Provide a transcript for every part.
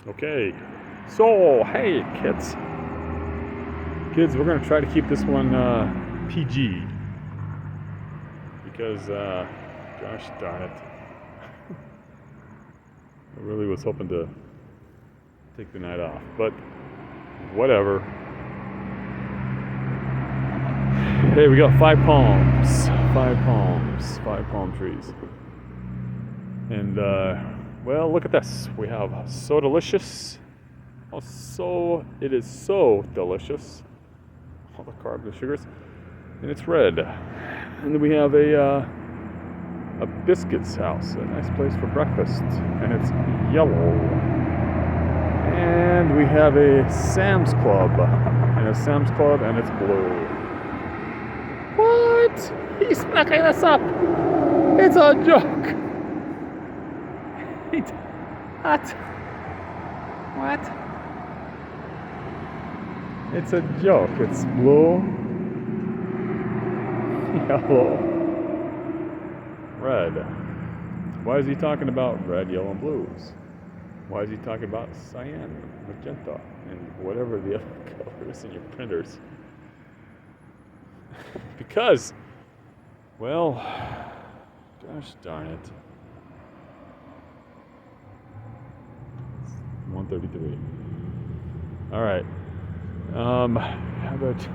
Okay, so hey kids, we're gonna try to keep this one PG because, gosh darn it, I really was hoping to take the night off, but whatever. Hey, we got five palm trees, and well, look at this. We have So Delicious. Oh, it is so delicious. All the carbs and sugars, and it's red. And then we have a Biscuits House, a nice place for breakfast, and it's yellow. And we have a Sam's Club, and it's blue. What? He's making this up. It's a joke. What? It's a joke. It's blue, yellow, red. Why is he talking about red, yellow, and blues? Why is he talking about cyan, magenta, and whatever the other colors in your printers? Because, well, gosh darn it. 133. All right. How about,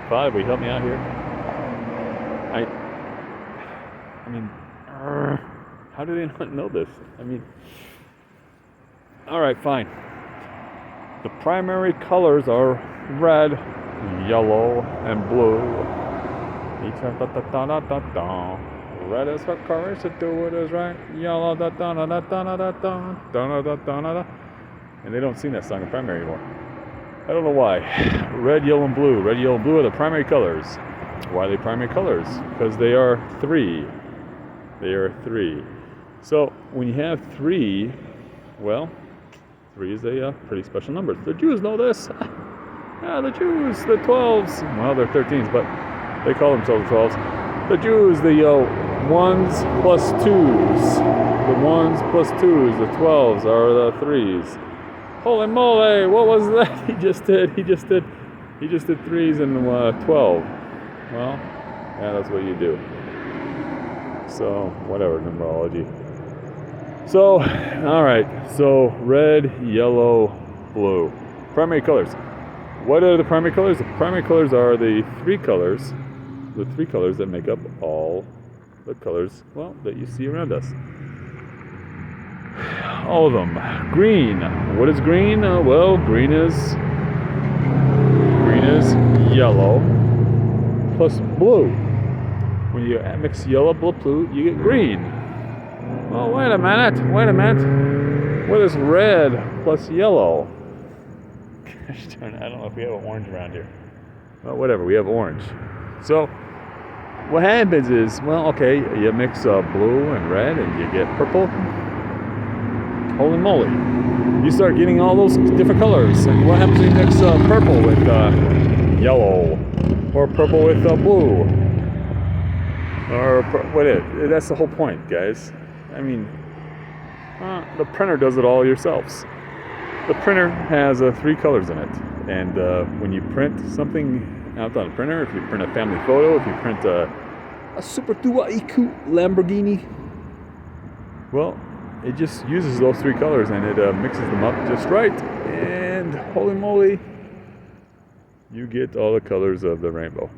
Bob, will you help me out here? I mean, how do they not know this? I mean, all right, fine. The primary colors are red, yellow, and blue. Each have da-da-da-da-da-da. Red is what courage to do it is right. Yellow da-da-da-da-da-da-da. Da-da-da-da-da. And they don't sing that song in primary anymore. I don't know why. Red, yellow, and blue. Red, yellow, and blue are the primary colors. Why are they primary colors? Because they are three. They are three. So when you have three, well, three is a pretty special number. The Jews know this. The Jews, the 12s. Well, they're 13s, but they call themselves 12s. The Jews, the ones plus twos. The ones plus twos, the 12s are the threes. Holy moly, what was that he just did? He just did threes and 12. Well, yeah, that's what you do. So, whatever, numerology. So, all right. So, red, yellow, blue. Primary colors. What are the primary colors? The primary colors are the three colors that make up all the colors, well, that you see around us. All of them. Green. What is green? Well, green is yellow plus blue. When you mix yellow, blue, you get green. Oh, wait a minute. What is red plus yellow? Gosh darn it, I don't know if we have an orange around here. Well, whatever, we have orange. So, what happens is, well, okay, you mix blue and red and you get purple. Holy moly. You start getting all those different colors. And what happens when you mix purple with yellow? Or purple with blue? Or that's the whole point, guys. I mean, the printer does it all yourselves. The printer has three colors in it. And when you print something out on the printer, if you print a family photo, if you print a Super Tua EQ Lamborghini, well, it just uses those three colors and it mixes them up just right. And holy moly, you get all the colors of the rainbow.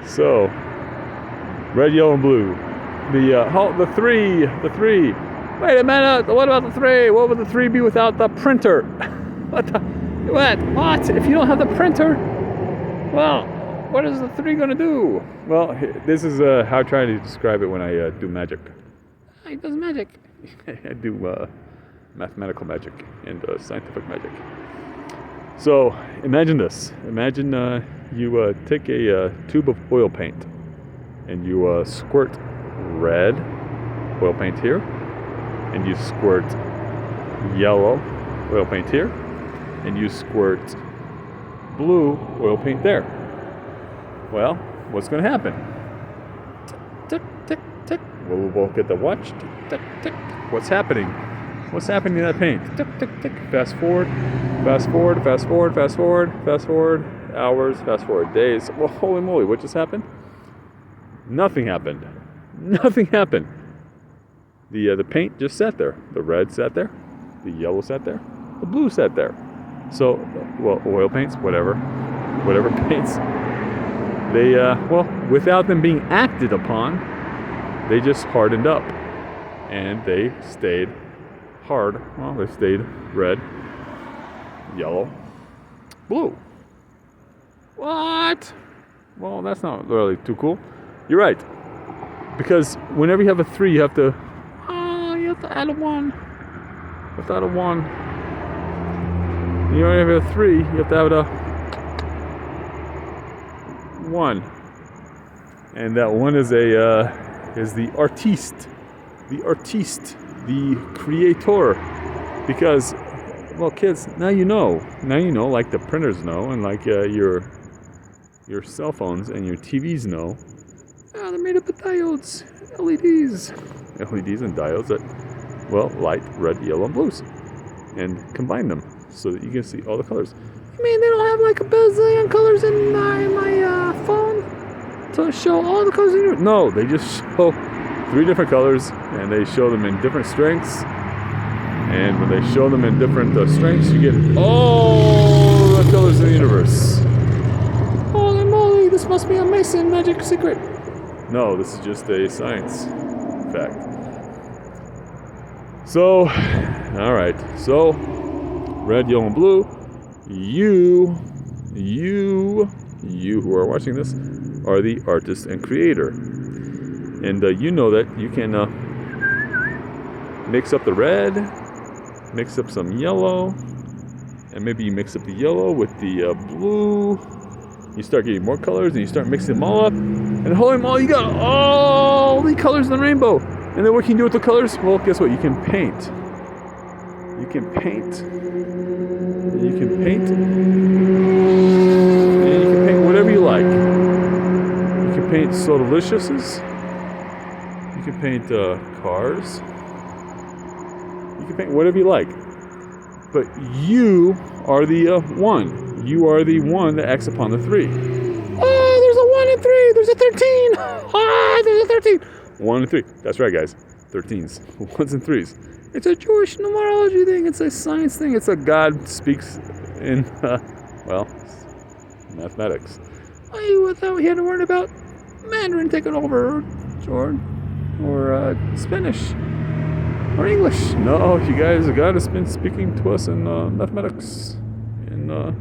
So, red, yellow, and blue. The three. Wait a minute. What about the three? What would the three be without the printer? What? If you don't have the printer, well, what is the three going to do? Well, this is how I try to describe it when I do magic. He does magic. I do mathematical magic and scientific magic. So imagine this. Imagine you take a tube of oil paint and you squirt red oil paint here, and you squirt yellow oil paint here, and you squirt blue oil paint there. Well, what's going to happen? Tick, tick, tick. We'll look at the watch. Tick, tick, tick. What's happening? What's happening in that paint? Tick, tick, tick. Fast forward, fast forward, fast forward, fast forward, fast forward. Hours, fast forward days. Well, holy moly, what just happened? Nothing happened. Nothing happened. The paint just sat there. The red sat there. The yellow sat there. The blue sat there. So, well, oil paints, whatever paints. They, without them being acted upon, they just hardened up. And they stayed hard. Well, they stayed red, yellow, blue. What? Well, that's not really too cool. You're right. Because whenever you have a 3, you have to add a 1. You have to add a 1. You only have a 3, you have to have a 1. And that 1 is the artiste. The artiste. The creator. Because, well, kids, now you know. Now you know, like the printers know, and like your cell phones and your TVs know. They're made up of diodes, LEDs and diodes that, well, light red, yellow, and blues, and combine them so that you can see all the colors. You mean they don't have like a bazillion colors in my phone to show all the colors in your? No, they just show 3 different colors, and they show them in different strengths. And when they show them in different strengths, you get all the colors in the universe. Holy moly, this must be a Mason magic secret. No, this is just a science fact. So, alright. So, red, yellow, and blue. You who are watching this are the artist and creator. And you know that you can mix up the red, mix up some yellow, and maybe you mix up the yellow with the blue. You start getting more colors, and you start mixing them all up, and holy moly, you got all the colors in the rainbow. And then what can you do with the colors? Well, guess what? You can paint. You can paint. And you can paint. And you can paint whatever you like. You can paint Sodaliciouses. You can paint cars. You can paint whatever you like. But you are the 1. You are the 1 that acts upon the 3. Oh, there's a 1 and 3. There's a 13. Ah, there's a 13. 1 and 3. That's right, guys. 13s. 1s and 3s. It's a Jewish numerology thing. It's a science thing. It's a God speaks in, mathematics. I thought we had to learn about Mandarin taking over, or Spanish. Or English. No, you guys, God has been speaking to us in mathematics, in the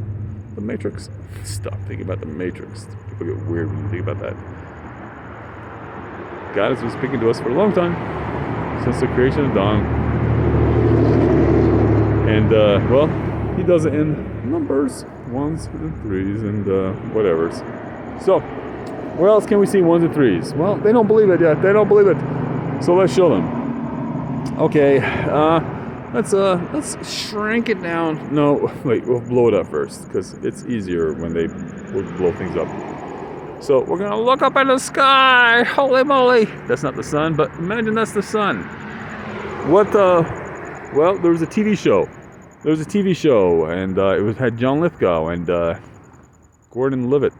Matrix. Stop thinking about the Matrix. People get weird when you think about that. God has been speaking to us for a long time, since the creation of dawn. And, he does it in numbers, 1s and 3s and whatevers. So, where else can we see 1s and 3s? Well, they don't believe it yet. They don't believe it. So let's show them. Okay, let's shrink it down. No, wait, we'll blow it up first, because it's easier when they will blow things up. So we're gonna look up at the sky. Holy moly! That's not the sun, but imagine that's the sun. What? Well, there was a TV show. And it had John Lithgow and Gordon Levitt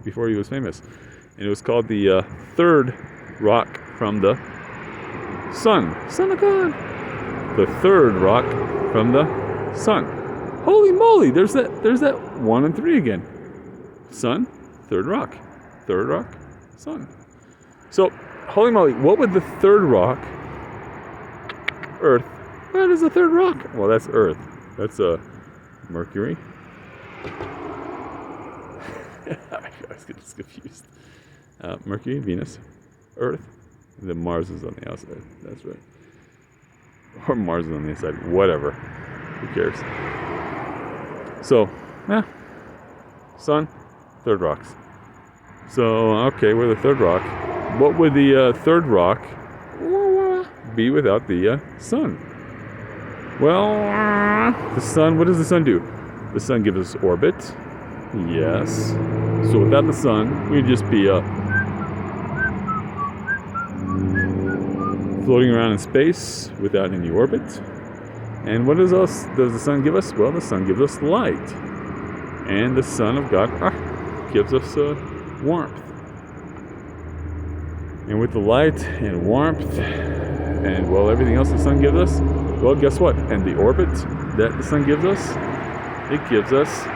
before he was famous, and it was called the Third Rock from the Sun of God. The third rock from the sun. Holy moly! There's that 1 and 3 again. Sun, third rock, sun. So, holy moly! What would the third rock? Earth. What is the third rock? Well, that's Earth. That's Mercury. I was getting confused. Mercury, Venus, Earth. Then Mars is on the outside. That's right. Or Mars is on the inside. Whatever. Who cares? So, yeah. Sun, third rocks. So, okay, we're the third rock. What would the third rock be without the sun? Well, the sun, what does the sun do? The sun gives us orbit. Yes. So without the sun, we'd just be floating around in space without any orbit. And what does the sun give us? Well, the sun gives us light. And the Son of God gives us warmth. And with the light and warmth and, well, everything else the sun gives us, well, guess what? And the orbit that the sun gives us, it gives us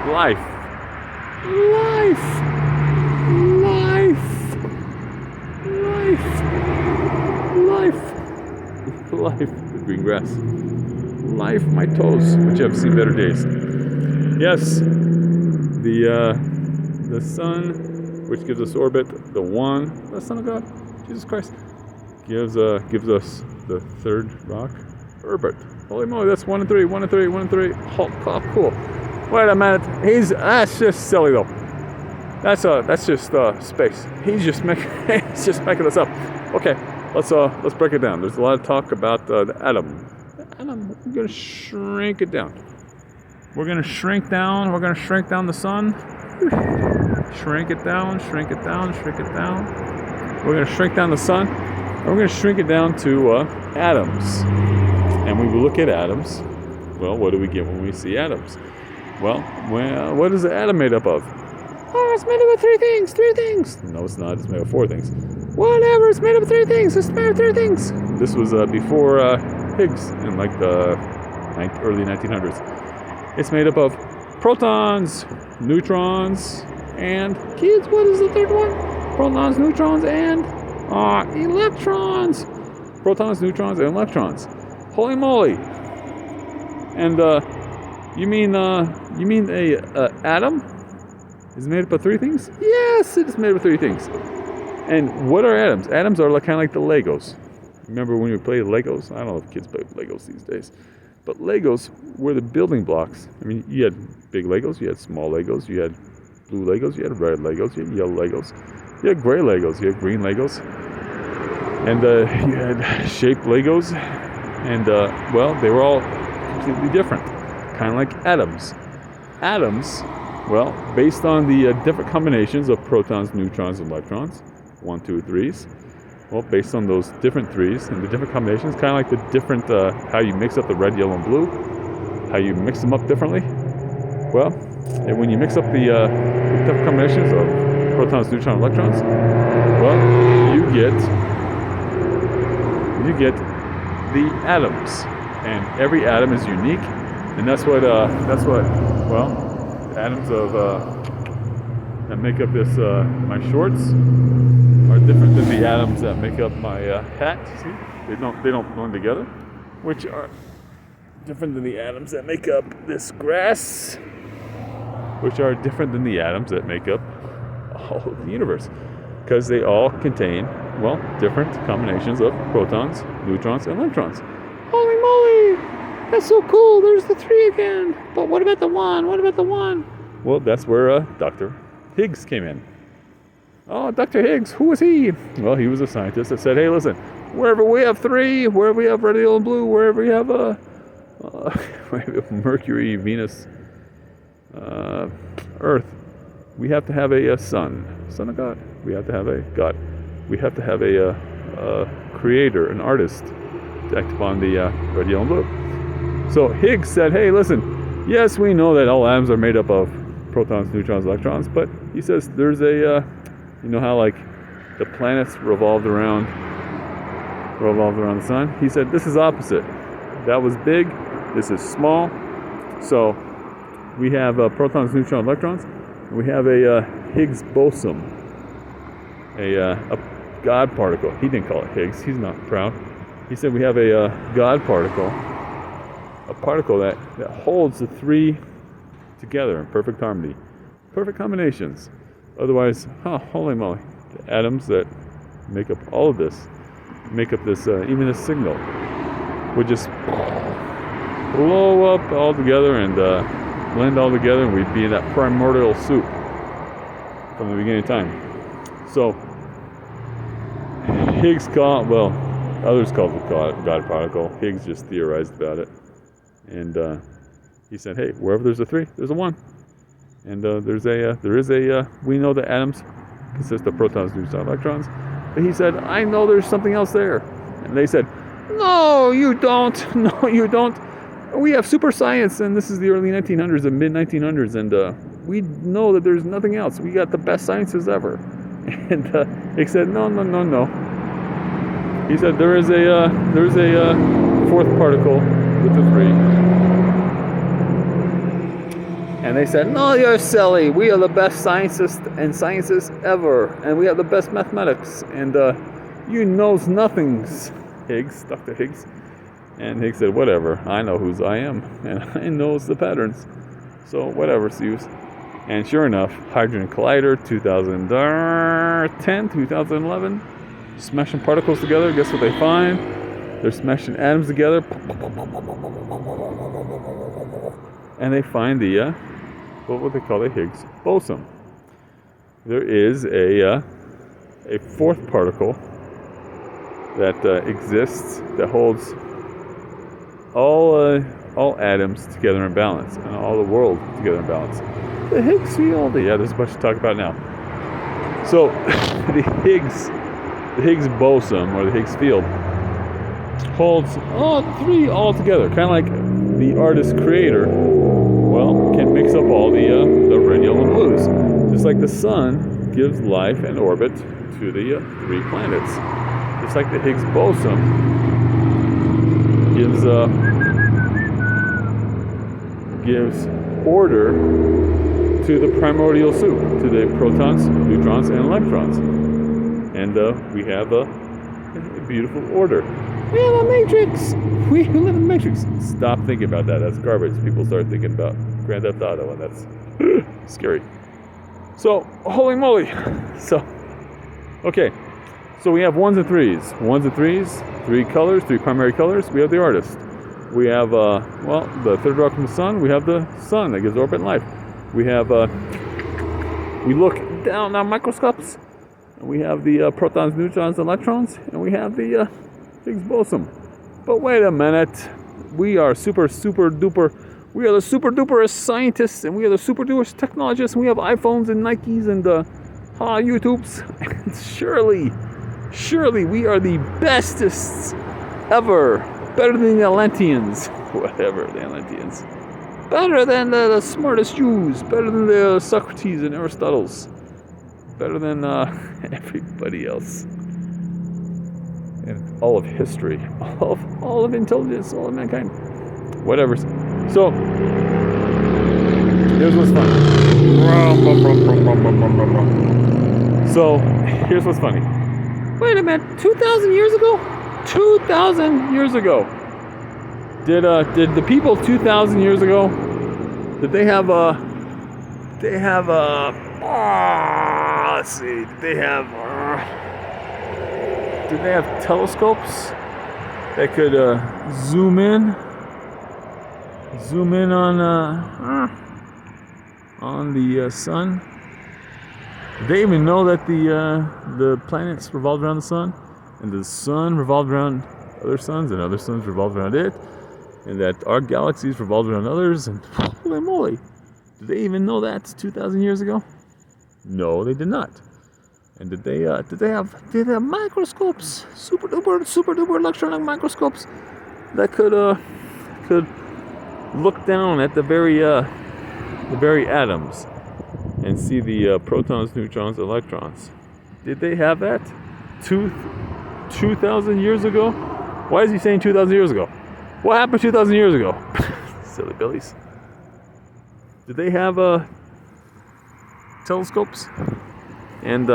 life. Life! Life! Life! Life! Green grass. Life, my toes, which have seen better days. Yes, the sun, which gives us orbit, the Son of God, Jesus Christ, gives us the third rock, orbit. Holy moly, that's 1 and 3, 1 and 3, 1 and 3. Oh, cool. Wait a minute, that's just silly though. That's just space. He's just making this up. Okay, let's break it down. There's a lot of talk about the atom. We're gonna shrink it down. We're gonna shrink down the sun. Shrink it down. We're gonna shrink down the sun. And we're gonna shrink it down to atoms. And when we look at atoms, well, what do we get when we see atoms? Well, what is the atom made up of? Oh, it's made up of three things. No, it's not. It's made of 4 things. Whatever, it's made up of 3 things. It's made of 3 things. This was before Higgs in like the early 1900s. It's made up of protons, neutrons, and kids, what is the third one? Protons, neutrons, and electrons. Protons, neutrons, and electrons. Holy moly! And you mean a atom is made up of 3 things? Yes, it is made up of 3 things. And what are atoms? Atoms are kind of like the Legos. Remember when we played Legos? I don't know if kids play Legos these days. But Legos were the building blocks. I mean, you had big Legos, you had small Legos, you had blue Legos, you had red Legos, you had yellow Legos, you had gray Legos, you had green Legos. And you had shaped Legos. And, well, they were all completely different. Kind of like atoms. Atoms, well, based on the different combinations of protons, neutrons, and electrons, 1, 2, 3s. Well, based on those different 3s and the different combinations, kind of like the different, how you mix up the red, yellow, and blue, how you mix them up differently. Well, and when you mix up the different combinations of protons, neutrons, and electrons, well, you get the atoms. And every atom is unique, and that's what well, the atoms of that make up this my shorts are different than the atoms that make up my hat. See, they don't blend together, which are different than the atoms that make up this grass, which are different than the atoms that make up all of the universe, because they all contain, well, different combinations of protons, neutrons, and electrons. Holy moly! That's so cool! There's the 3 again! But what about the 1? Well, that's where Dr. Higgs came in. Oh, Dr. Higgs, who was he? Well, he was a scientist that said, hey, listen, wherever we have 3, wherever we have red, yellow, and blue, wherever we have Mercury, Venus, Earth, we have to have a Son of God. We have to have a God. We have to have a creator, an artist, to act upon the red, yellow, and blue. So Higgs said, hey, listen, yes, we know that all atoms are made up of protons, neutrons, electrons, but he says there's a, you know how like the planets revolved around the sun? He said, this is opposite. That was big, this is small. So we have protons, neutrons, electrons, and we have a Higgs boson, a God particle. He didn't call it Higgs, he's not proud. He said we have a God particle, a particle that holds the 3 together in perfect harmony, perfect combinations. Otherwise, holy moly, the atoms that make up all of this, make up this, even this signal, would just blow up all together and blend all together, and we'd be in that primordial soup from the beginning of time. So, Higgs called, well, others called it God particle. Higgs just theorized about it. And he said, hey, wherever there's a 3, there's a 1. And we know that atoms consist of protons, neutrons, electrons. But he said, I know there's something else there. And they said, no, you don't. No, you don't. We have super science, and this is the early 1900s and mid 1900s, and we know that there's nothing else. We got the best sciences ever. And he said, no. He said there is a fourth particle with the three. And they said, no, you're silly. We are the best scientists ever. And we have the best mathematics. And you knows nothings, Higgs, Dr. Higgs. And Higgs said, whatever. I know whose I am. And I knows the patterns. So whatever, Zeus. And sure enough, Hadron Collider, 2010, 2011. Smashing particles together. Guess what they find? They're smashing atoms together. And they find the... what they call the Higgs boson. There is a fourth particle that exists that holds all atoms together in balance and all the world together in balance. The Higgs field. Yeah, there's a bunch to talk about now. So the Higgs boson or the Higgs field holds all three all together, kind of like the artist creator. Well, can mix up all the red, yellow, and blues. Just like the sun gives life and orbit to the three planets. Just like the Higgs boson gives order to the primordial soup, to the protons, neutrons, and electrons. And we have a beautiful order. We have a matrix. We live in the matrix. Stop thinking about that. That's garbage. People start thinking about Grand Theft Auto, and that's scary. So, holy moly. Okay. So we have ones and threes. Ones and threes, three colors, three primary colors. We have the artist. We have, the third rock from the sun. We have the sun that gives orbit and life. We have, we look down on microscopes. And we have the protons, neutrons, electrons. And we have the Higgs boson. But wait a minute. We are super duper. We are the super duperest scientists, and we are the super duperest technologists. And we have iPhones and Nikes and YouTubes. And surely we are the bestest ever. Better than the Atlanteans. Whatever, the Atlanteans. Better than the smartest Jews. Better than the Socrates and Aristotle's. Better than everybody else. And all of history. All of intelligence. All of mankind. Whatever. So, here's what's funny. So, here's what's funny. Wait a minute. 2,000 years ago? 2,000 years ago. Did the people 2,000 years ago, did they have let's see, did they have telescopes that could zoom in on the sun? Did they even know that the planets revolved around the sun? And the sun revolved around other suns, and other suns revolved around it, and that our galaxies revolved around others, and holy moly, did they even know that 2,000 years ago? No, they did not. And did they have microscopes, super duper electronic microscopes that could look down at the very atoms and see the protons, neutrons, electrons? Did they have that 2,000 years ago? Why is he saying 2,000 years ago? What happened 2,000 years ago? Silly billies. Did they have telescopes and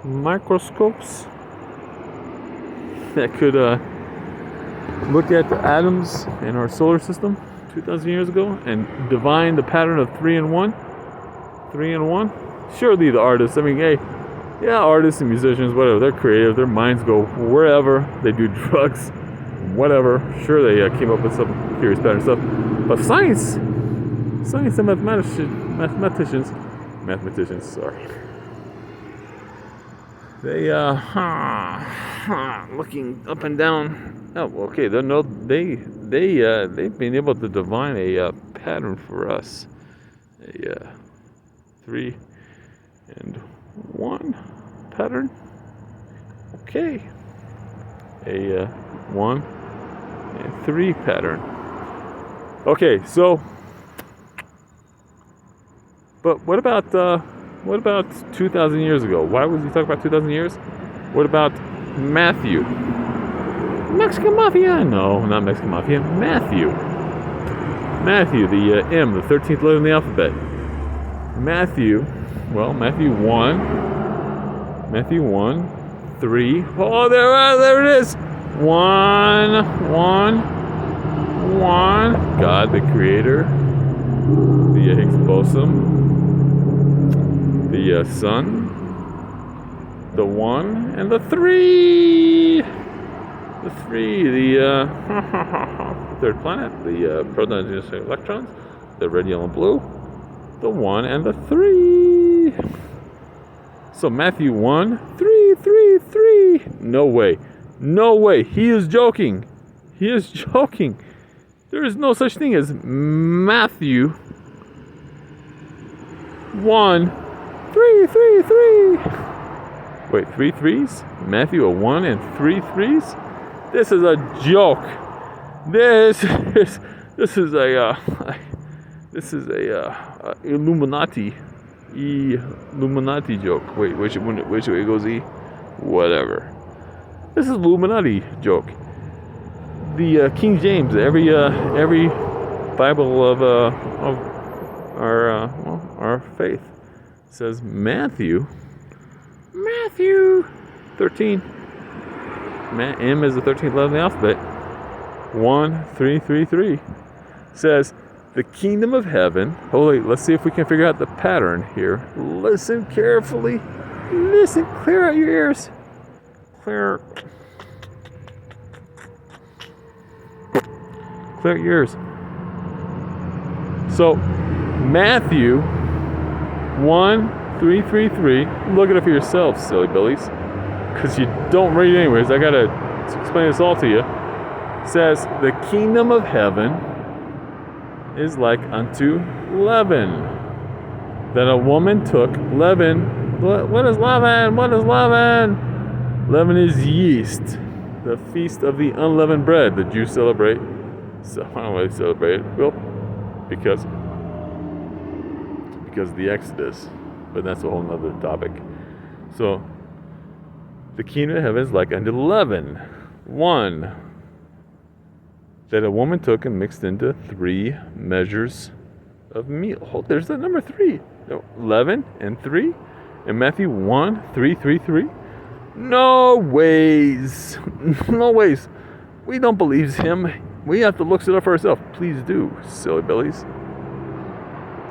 microscopes that could look at the atoms in our solar system 2,000 years ago and divine the pattern of 3 and 1? 3 and 1? Surely the artists, artists and musicians, whatever, they're creative, their minds go wherever, they do drugs, whatever. Sure, they came up with some curious pattern stuff. But science and mathematicians, sorry. They, looking up and down. Oh, okay, they've been able to divine a pattern for us a 3 and 1 pattern. Okay. A 1 and 3 pattern. Okay, so, but what about 2,000 years ago? Why was he talking about 2,000 years? What about Matthew? Mexican Mafia? No, not Mexican Mafia. Matthew. Matthew, the M, the 13th letter in the alphabet. Matthew 1, 3. Oh, there it is. 1. God, the Creator. The Higgs boson. The Sun. The 1 and the 3. The 3. The third planet. The protons, neutrons, electrons. The red, yellow, and blue. The 1 and the 3. So Matthew 1, 3. No way. He is joking. There is no such thing as Matthew 1, 3. Wait, 3 threes? Matthew a 1 and 3 threes? This is a joke. This is a Illuminati joke. Wait, which way goes E? Whatever. This is Illuminati joke. The King James, every Bible of our faith says Matthew 13. M is the 13th letter of the alphabet. 1, 3 says the kingdom of heaven. Hold on, let's see if we can figure out the pattern here. Listen carefully. Listen, clear out your ears. Clear your ears. So, Matthew 1, 3. Look it up for yourselves, silly billies. Because you don't read it anyways. I gotta explain this all to you. It says, the kingdom of heaven is like unto leaven, that a woman took leaven. What is leaven? Leaven is yeast, the feast of the unleavened bread the Jews celebrate. So I don't know why they celebrate it. Well, because of the Exodus, but that's a whole nother topic. So the kingdom of heaven is like unto leaven, 1, that a woman took and mixed into 3 measures of meal. Hold, there's the number 3. No, leaven and 3. In Matthew 1, 3. No ways. We don't believe him. We have to look it up for ourselves. Please do, silly billies.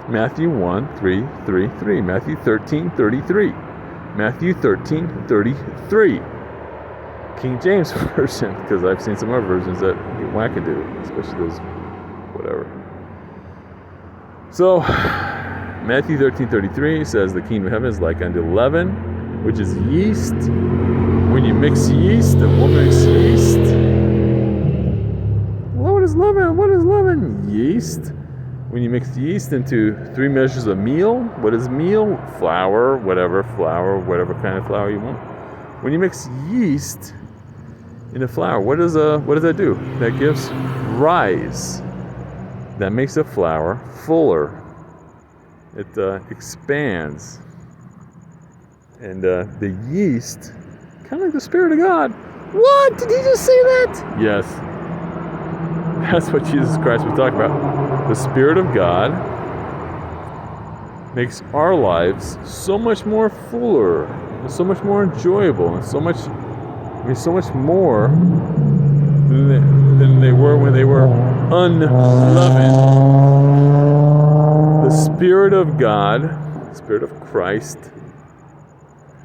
Matthew 1, 3. Matthew 13, 33. Matthew 13, 33. King James version, because I've seen some other versions that get wackadoo, especially those, whatever. So, Matthew 13:33 says the kingdom of heaven is like unto leaven, which is yeast. When you mix yeast, a woman makes yeast. What is leaven? Yeast. When you mix yeast into 3 measures of meal, what is meal? Flour, whatever kind of flour you want. When you mix yeast into flour, what does that do? That gives rise. That makes the flour fuller. It expands. And the yeast, kind of like the Spirit of God. What? Did he just say that? Yes. That's what Jesus Christ was talking about. The Spirit of God makes our lives so much more fuller, and so much more enjoyable, and so much more than they were when they were unleavened. The Spirit of God, the Spirit of Christ,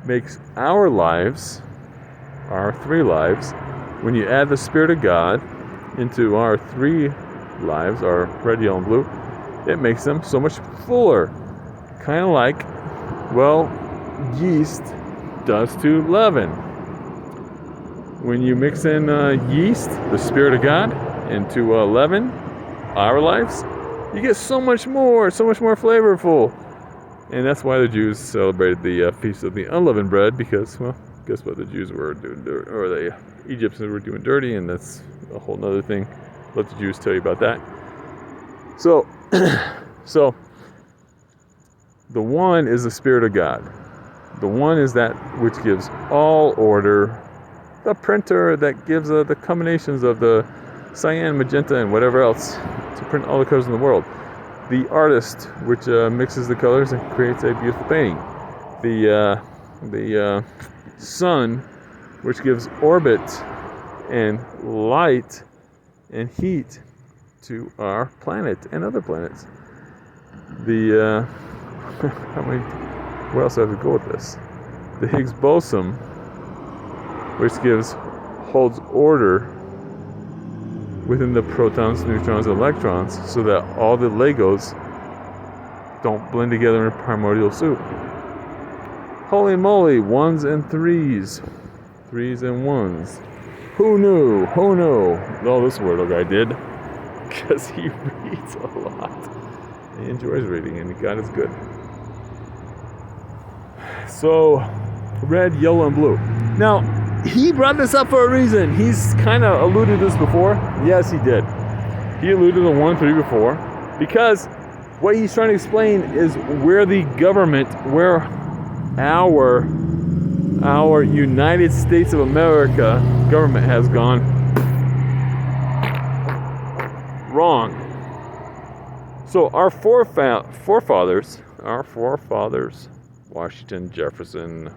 makes our lives, our 3 lives, when you add the Spirit of God into our 3 lives, our red, yellow, and blue, it makes them so much fuller. Kind of like, yeast does to leaven. When you mix in yeast, the Spirit of God, into leaven, our lives, You get so much more flavorful. And that's why the Jews celebrated the Feast of the Unleavened Bread, because, well, guess what? The Jews were doing dirty, or the Egyptians were doing dirty, and that's a whole nother thing. Let the Jews tell you about that. So, so the one is the Spirit of God. The one is that which gives all order. The printer that gives the combinations of the cyan, magenta, and whatever else to print all the colors in the world. The artist, which mixes the colors and creates a beautiful painting. The sun, which gives orbit and light and heat to our planet and other planets. Where else do I have to go with this? The Higgs boson, which holds order within the protons, neutrons, and electrons, so that all the Legos don't blend together in primordial soup. Holy moly, ones and threes and ones. Who knew? Oh, this Wordle guy did, because he reads a lot. He enjoys reading, and God is good. So, red, yellow, and blue. Now, he brought this up for a reason. He's kind of alluded to this before. Yes, he did. He alluded to 1, 3 before, because what he's trying to explain is where the government, where our United States of America government has gone wrong. So our forefathers, Washington, Jefferson,